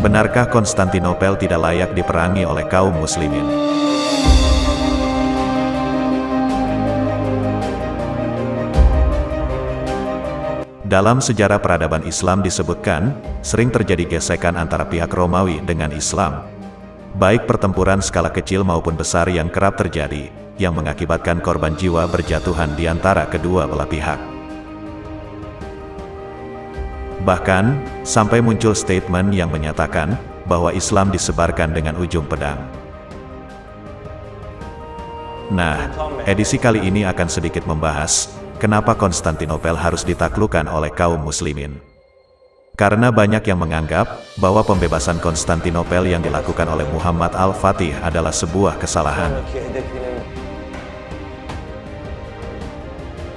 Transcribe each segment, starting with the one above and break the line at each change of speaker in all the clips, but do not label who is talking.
Benarkah Konstantinopel tidak layak diperangi oleh kaum muslimin? Dalam sejarah peradaban Islam disebutkan, sering terjadi gesekan antara pihak Romawi dengan Islam. Baik pertempuran skala kecil maupun besar yang kerap terjadi, yang mengakibatkan korban jiwa berjatuhan di antara kedua belah pihak. Bahkan, sampai muncul statement yang menyatakan bahwa Islam disebarkan dengan ujung pedang. Nah, edisi kali ini akan sedikit membahas kenapa Konstantinopel harus ditaklukkan oleh kaum muslimin. Karena banyak yang menganggap bahwa pembebasan Konstantinopel yang dilakukan oleh Muhammad Al-Fatih adalah sebuah kesalahan.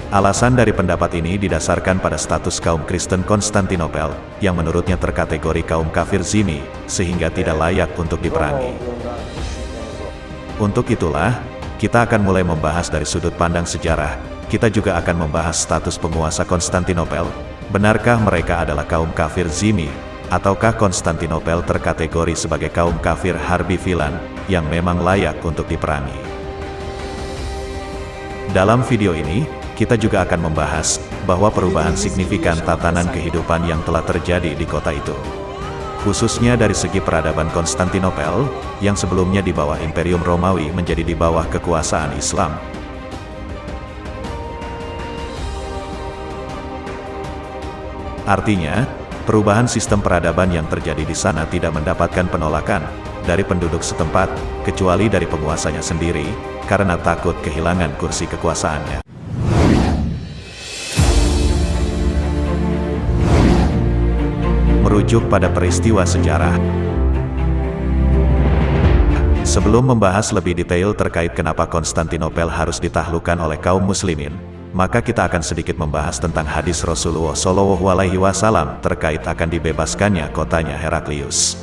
Alasan dari pendapat ini didasarkan pada status kaum Kristen Konstantinopel, yang menurutnya terkategori kaum kafir zimmi, sehingga tidak layak untuk diperangi. Untuk itulah, kita akan mulai membahas dari sudut pandang sejarah. Kita juga akan membahas status penguasa Konstantinopel. Benarkah mereka adalah kaum kafir zimmi, ataukah Konstantinopel terkategori sebagai kaum kafir harbi filan, yang memang layak untuk diperangi? Dalam video ini, kita juga akan membahas bahwa perubahan signifikan tatanan kehidupan yang telah terjadi di kota itu. Khususnya dari segi peradaban Konstantinopel, yang sebelumnya di bawah Imperium Romawi menjadi di bawah kekuasaan Islam. Artinya, perubahan sistem peradaban yang terjadi di sana tidak mendapatkan penolakan dari penduduk setempat, kecuali dari penguasanya sendiri, karena takut kehilangan kursi kekuasaannya. Merujuk pada peristiwa sejarah. Sebelum membahas lebih detail terkait kenapa Konstantinopel harus ditaklukkan oleh kaum muslimin, maka kita akan sedikit membahas tentang hadis Rasulullah SAW terkait akan dibebaskannya kotanya Heraklius.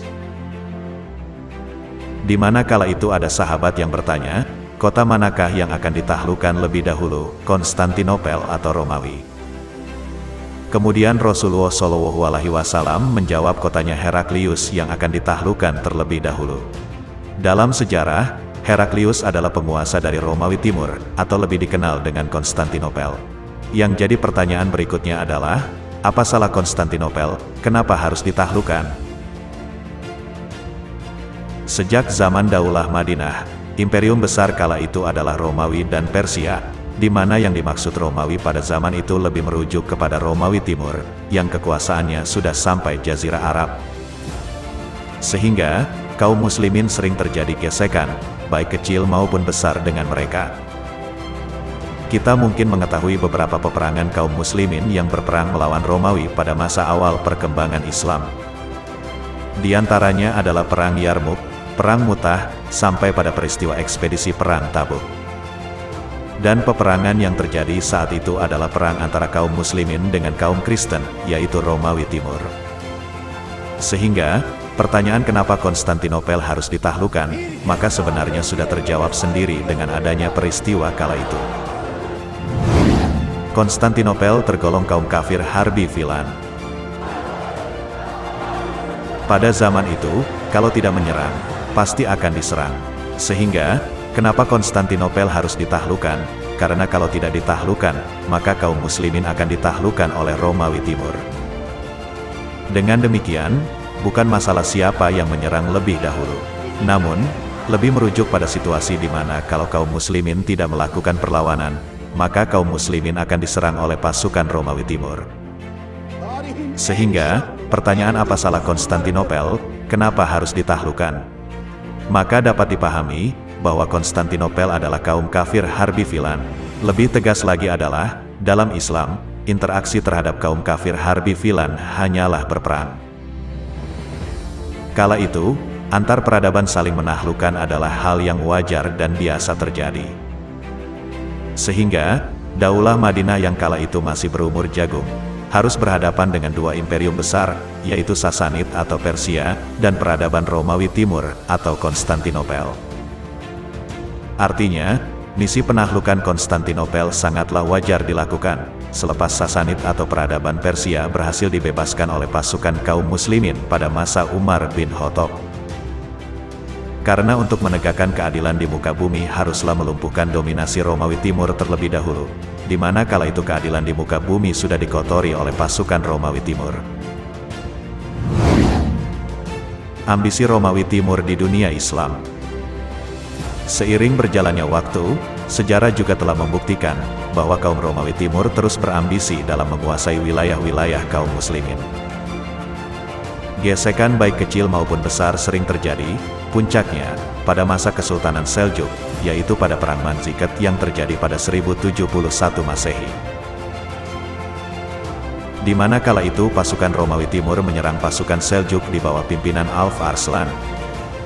Di mana kala itu ada sahabat yang bertanya, kota manakah yang akan ditaklukkan lebih dahulu, Konstantinopel atau Romawi? Kemudian Rasulullah SAW menjawab kotanya Heraklius yang akan ditaklukkan terlebih dahulu. Dalam sejarah, Heraklius adalah penguasa dari Romawi Timur, atau lebih dikenal dengan Konstantinopel. Yang jadi pertanyaan berikutnya adalah, apa salah Konstantinopel, kenapa harus ditaklukkan? Sejak zaman Daulah Madinah, imperium besar kala itu adalah Romawi dan Persia, di mana yang dimaksud Romawi pada zaman itu lebih merujuk kepada Romawi Timur, yang kekuasaannya sudah sampai Jazirah Arab. Sehingga, kaum muslimin sering terjadi gesekan, baik kecil maupun besar dengan mereka. Kita mungkin mengetahui beberapa peperangan kaum muslimin yang berperang melawan Romawi pada masa awal perkembangan Islam. Di antaranya adalah Perang Yarmuk, Perang Mu'tah, sampai pada peristiwa ekspedisi Perang Tabuk. Dan peperangan yang terjadi saat itu adalah perang antara kaum muslimin dengan kaum Kristen, yaitu Romawi Timur. Sehingga, pertanyaan kenapa Konstantinopel harus ditaklukkan, maka sebenarnya sudah terjawab sendiri dengan adanya peristiwa kala itu. Konstantinopel tergolong kaum kafir harbi filan. Pada zaman itu, kalau tidak menyerang, pasti akan diserang. Sehingga, kenapa Konstantinopel harus ditaklukkan? Karena kalau tidak ditaklukkan, maka kaum muslimin akan ditaklukkan oleh Romawi Timur. Dengan demikian, bukan masalah siapa yang menyerang lebih dahulu. Namun, lebih merujuk pada situasi di mana kalau kaum muslimin tidak melakukan perlawanan, maka kaum muslimin akan diserang oleh pasukan Romawi Timur. Sehingga, pertanyaan apa salah Konstantinopel, kenapa harus ditaklukkan? Maka dapat dipahami bahwa Konstantinopel adalah kaum kafir harbi filan. Lebih tegas lagi adalah, dalam Islam, interaksi terhadap kaum kafir harbi filan hanyalah berperang. Kala itu, antar peradaban saling menaklukkan adalah hal yang wajar dan biasa terjadi. Sehingga, Daulah Madinah yang kala itu masih berumur jagung, harus berhadapan dengan dua imperium besar, yaitu Sasanid atau Persia, dan peradaban Romawi Timur atau Konstantinopel. Artinya, misi penaklukan Konstantinopel sangatlah wajar dilakukan, selepas Sasanid atau peradaban Persia berhasil dibebaskan oleh pasukan kaum muslimin pada masa Umar bin Khattab. Karena untuk menegakkan keadilan di muka bumi haruslah melumpuhkan dominasi Romawi Timur terlebih dahulu, di mana kala itu keadilan di muka bumi sudah dikotori oleh pasukan Romawi Timur. Ambisi Romawi Timur di dunia Islam. Seiring berjalannya waktu, sejarah juga telah membuktikan bahwa kaum Romawi Timur terus berambisi dalam menguasai wilayah-wilayah kaum muslimin. Gesekan baik kecil maupun besar sering terjadi, puncaknya pada masa Kesultanan Seljuk, yaitu pada Perang Manzikert yang terjadi pada 1071 Masehi. Di mana kala itu pasukan Romawi Timur menyerang pasukan Seljuk di bawah pimpinan Alp Arslan,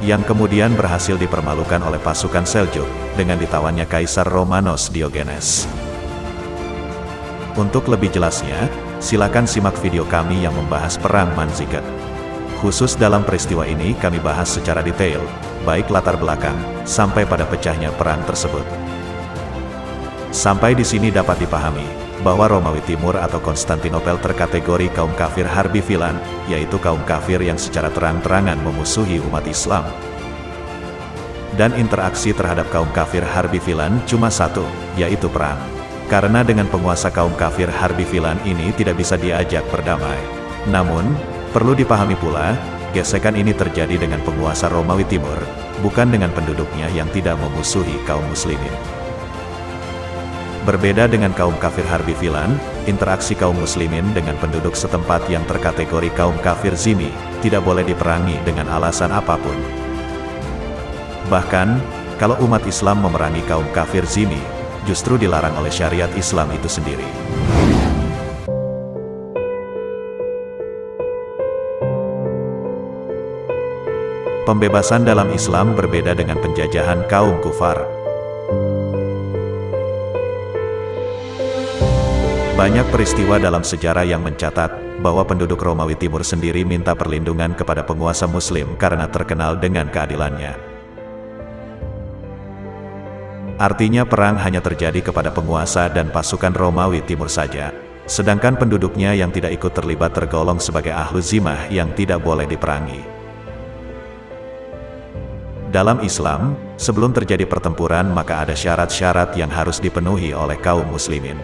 yang kemudian berhasil dipermalukan oleh pasukan Seljuk dengan ditawannya Kaisar Romanos Diogenes. Untuk lebih jelasnya, silakan simak video kami yang membahas Perang Manzikert. Khusus dalam peristiwa ini kami bahas secara detail, baik latar belakang, sampai pada pecahnya perang tersebut. Sampai di sini dapat dipahami, bahwa Romawi Timur atau Konstantinopel terkategori kaum kafir harbi filan, yaitu kaum kafir yang secara terang-terangan memusuhi umat Islam. Dan interaksi terhadap kaum kafir harbi filan cuma satu, yaitu perang. Karena dengan penguasa kaum kafir harbi filan ini tidak bisa diajak berdamai. Namun, perlu dipahami pula, gesekan ini terjadi dengan penguasa Romawi Timur, bukan dengan penduduknya yang tidak memusuhi kaum muslimin. Berbeda dengan kaum kafir harbi filan, interaksi kaum muslimin dengan penduduk setempat yang terkategori kaum kafir zimmi, tidak boleh diperangi dengan alasan apapun. Bahkan, kalau umat Islam memerangi kaum kafir zimmi, justru dilarang oleh syariat Islam itu sendiri. Pembebasan dalam Islam berbeda dengan penjajahan kaum kufar. Banyak peristiwa dalam sejarah yang mencatat bahwa penduduk Romawi Timur sendiri minta perlindungan kepada penguasa Muslim karena terkenal dengan keadilannya. Artinya perang hanya terjadi kepada penguasa dan pasukan Romawi Timur saja, sedangkan penduduknya yang tidak ikut terlibat tergolong sebagai ahlu zimah yang tidak boleh diperangi. Dalam Islam, sebelum terjadi pertempuran maka ada syarat-syarat yang harus dipenuhi oleh kaum muslimin.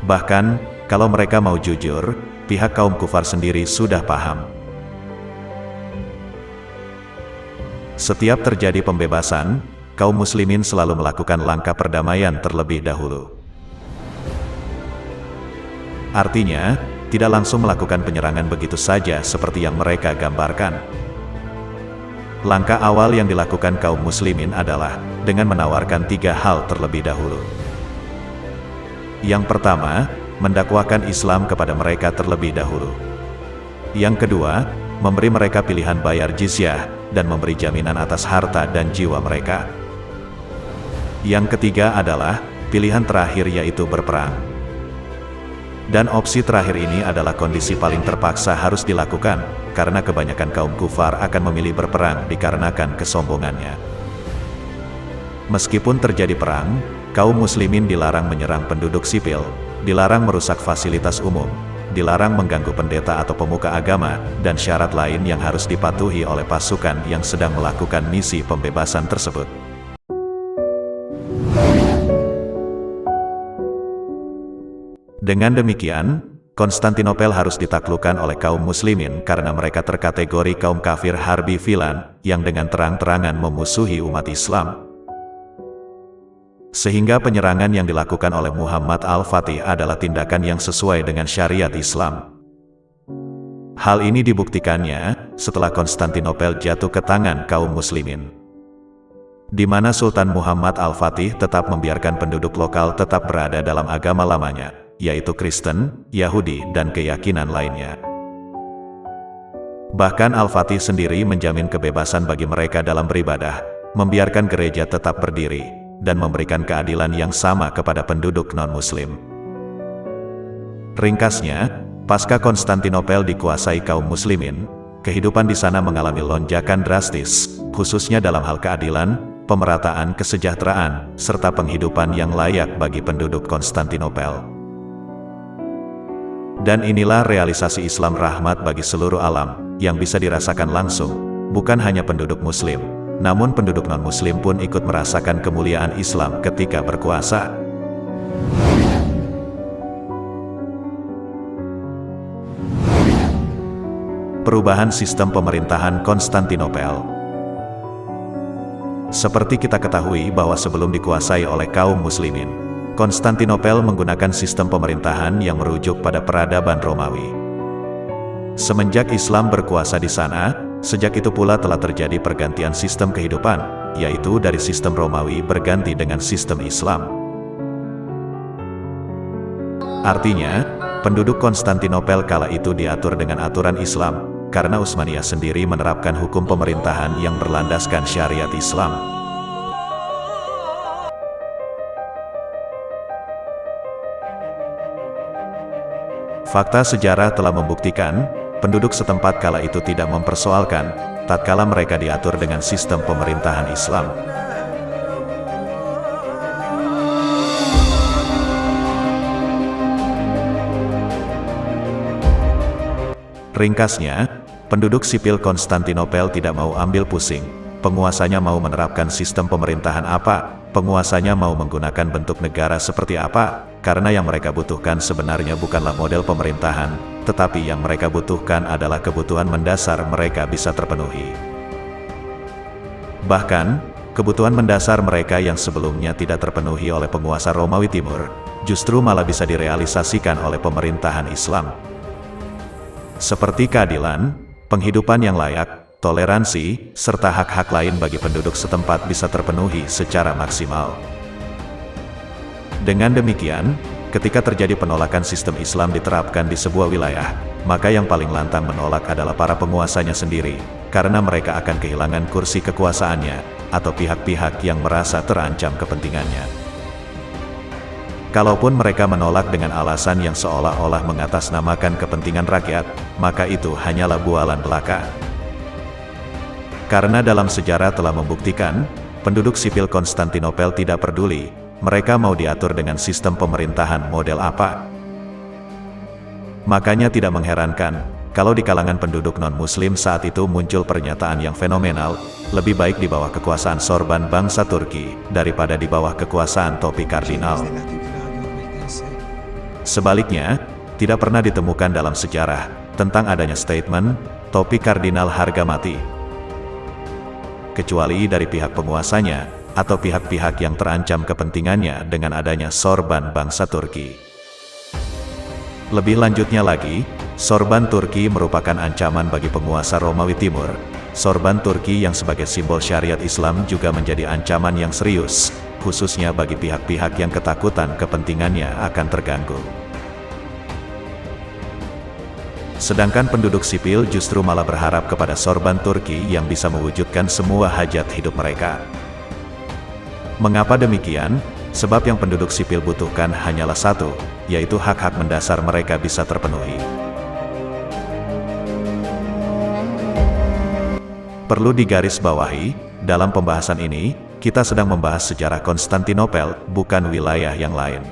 Bahkan, kalau mereka mau jujur, pihak kaum kufar sendiri sudah paham. Setiap terjadi pembebasan, kaum muslimin selalu melakukan langkah perdamaian terlebih dahulu. Artinya, tidak langsung melakukan penyerangan begitu saja seperti yang mereka gambarkan. Langkah awal yang dilakukan kaum muslimin adalah dengan menawarkan 3 hal terlebih dahulu. Yang pertama, mendakwakan Islam kepada mereka terlebih dahulu. Yang kedua, memberi mereka pilihan bayar jizyah, dan memberi jaminan atas harta dan jiwa mereka. Yang ketiga adalah, pilihan terakhir yaitu berperang. Dan opsi terakhir ini adalah kondisi paling terpaksa harus dilakukan, karena kebanyakan kaum kufar akan memilih berperang dikarenakan kesombongannya. Meskipun terjadi perang, kaum muslimin dilarang menyerang penduduk sipil, dilarang merusak fasilitas umum, dilarang mengganggu pendeta atau pemuka agama, dan syarat lain yang harus dipatuhi oleh pasukan yang sedang melakukan misi pembebasan tersebut. Dengan demikian, Konstantinopel harus ditaklukkan oleh kaum muslimin karena mereka terkategori kaum kafir harbi filan, yang dengan terang-terangan memusuhi umat Islam. Sehingga penyerangan yang dilakukan oleh Muhammad Al-Fatih adalah tindakan yang sesuai dengan syariat Islam. Hal ini dibuktikannya setelah Konstantinopel jatuh ke tangan kaum muslimin, di mana Sultan Muhammad Al-Fatih tetap membiarkan penduduk lokal tetap berada dalam agama lamanya, yaitu Kristen, Yahudi, dan keyakinan lainnya. Bahkan Al-Fatih sendiri menjamin kebebasan bagi mereka dalam beribadah, membiarkan gereja tetap berdiri, dan memberikan keadilan yang sama kepada penduduk non-Muslim. Ringkasnya, pasca Konstantinopel dikuasai kaum muslimin, kehidupan di sana mengalami lonjakan drastis, khususnya dalam hal keadilan, pemerataan kesejahteraan, serta penghidupan yang layak bagi penduduk Konstantinopel. Dan inilah realisasi Islam rahmat bagi seluruh alam, yang bisa dirasakan langsung, bukan hanya penduduk Muslim, namun penduduk non-Muslim pun ikut merasakan kemuliaan Islam ketika berkuasa. Perubahan sistem pemerintahan Konstantinopel. Seperti kita ketahui bahwa sebelum dikuasai oleh kaum muslimin, Konstantinopel menggunakan sistem pemerintahan yang merujuk pada peradaban Romawi. Semenjak Islam berkuasa di sana, sejak itu pula telah terjadi pergantian sistem kehidupan, yaitu dari sistem Romawi berganti dengan sistem Islam. Artinya, penduduk Konstantinopel kala itu diatur dengan aturan Islam, karena Utsmaniyah sendiri menerapkan hukum pemerintahan yang berlandaskan syariat Islam. Fakta sejarah telah membuktikan, penduduk setempat kala itu tidak mempersoalkan, tatkala mereka diatur dengan sistem pemerintahan Islam. Ringkasnya, penduduk sipil Konstantinopel tidak mau ambil pusing, penguasanya mau menerapkan sistem pemerintahan apa, penguasanya mau menggunakan bentuk negara seperti apa, karena yang mereka butuhkan sebenarnya bukanlah model pemerintahan, tetapi yang mereka butuhkan adalah kebutuhan mendasar mereka bisa terpenuhi. Bahkan, kebutuhan mendasar mereka yang sebelumnya tidak terpenuhi oleh penguasa Romawi Timur, justru malah bisa direalisasikan oleh pemerintahan Islam. Seperti keadilan, penghidupan yang layak, toleransi, serta hak-hak lain bagi penduduk setempat bisa terpenuhi secara maksimal. Dengan demikian, ketika terjadi penolakan sistem Islam diterapkan di sebuah wilayah, maka yang paling lantang menolak adalah para penguasanya sendiri, karena mereka akan kehilangan kursi kekuasaannya, atau pihak-pihak yang merasa terancam kepentingannya. Kalaupun mereka menolak dengan alasan yang seolah-olah mengatasnamakan kepentingan rakyat, maka itu hanyalah bualan belaka. Karena dalam sejarah telah membuktikan, penduduk sipil Konstantinopel tidak peduli, mereka mau diatur dengan sistem pemerintahan model apa. Makanya tidak mengherankan, kalau di kalangan penduduk non-Muslim saat itu muncul pernyataan yang fenomenal, lebih baik di bawah kekuasaan sorban bangsa Turki, daripada di bawah kekuasaan topi kardinal. Sebaliknya, tidak pernah ditemukan dalam sejarah, tentang adanya statement, topi kardinal harga mati. Kecuali dari pihak penguasanya, atau pihak-pihak yang terancam kepentingannya dengan adanya sorban bangsa Turki. Lebih lanjutnya lagi, sorban Turki merupakan ancaman bagi penguasa Romawi Timur. Sorban Turki yang sebagai simbol syariat Islam juga menjadi ancaman yang serius, khususnya bagi pihak-pihak yang ketakutan kepentingannya akan terganggu. Sedangkan penduduk sipil justru malah berharap kepada sorban Turki yang bisa mewujudkan semua hajat hidup mereka. Mengapa demikian? Sebab yang penduduk sipil butuhkan hanyalah satu, yaitu hak-hak mendasar mereka bisa terpenuhi. Perlu digarisbawahi, dalam pembahasan ini, kita sedang membahas sejarah Konstantinopel, bukan wilayah yang lain.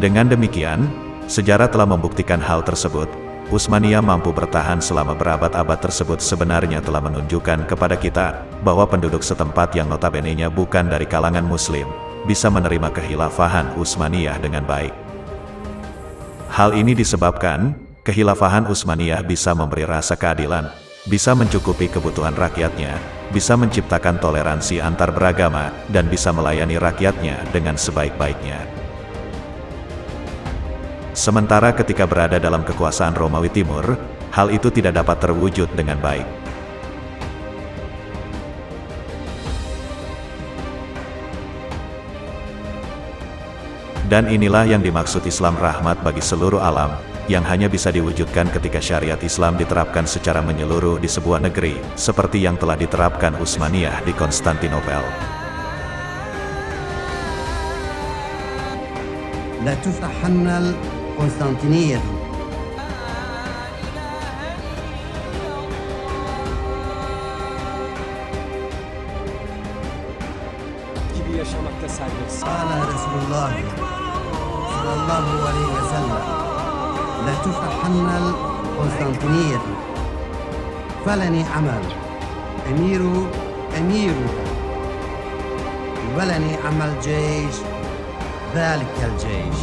Dengan demikian, sejarah telah membuktikan hal tersebut. Utsmaniyah mampu bertahan selama berabad-abad tersebut sebenarnya telah menunjukkan kepada kita, bahwa penduduk setempat yang notabene-nya bukan dari kalangan Muslim, bisa menerima kehilafahan Utsmaniyah dengan baik. Hal ini disebabkan, kehilafahan Utsmaniyah bisa memberi rasa keadilan, bisa mencukupi kebutuhan rakyatnya, bisa menciptakan toleransi antar beragama, dan bisa melayani rakyatnya dengan sebaik-baiknya. Sementara ketika berada dalam kekuasaan Romawi Timur, hal itu tidak dapat terwujud dengan baik. Dan inilah yang dimaksud Islam rahmat bagi seluruh alam, yang hanya bisa diwujudkan ketika syariat Islam diterapkan secara menyeluruh di sebuah negeri, seperti yang telah diterapkan Utsmaniyah di Konstantinopel.
لا تفتحن القسطنطينية
yaşamakta serbest.
قال رسول الله صلى الله عليه وسلم لتفتحن القسطنطينية فلني عمل أمير ولني عمل جيش ذلك الجيش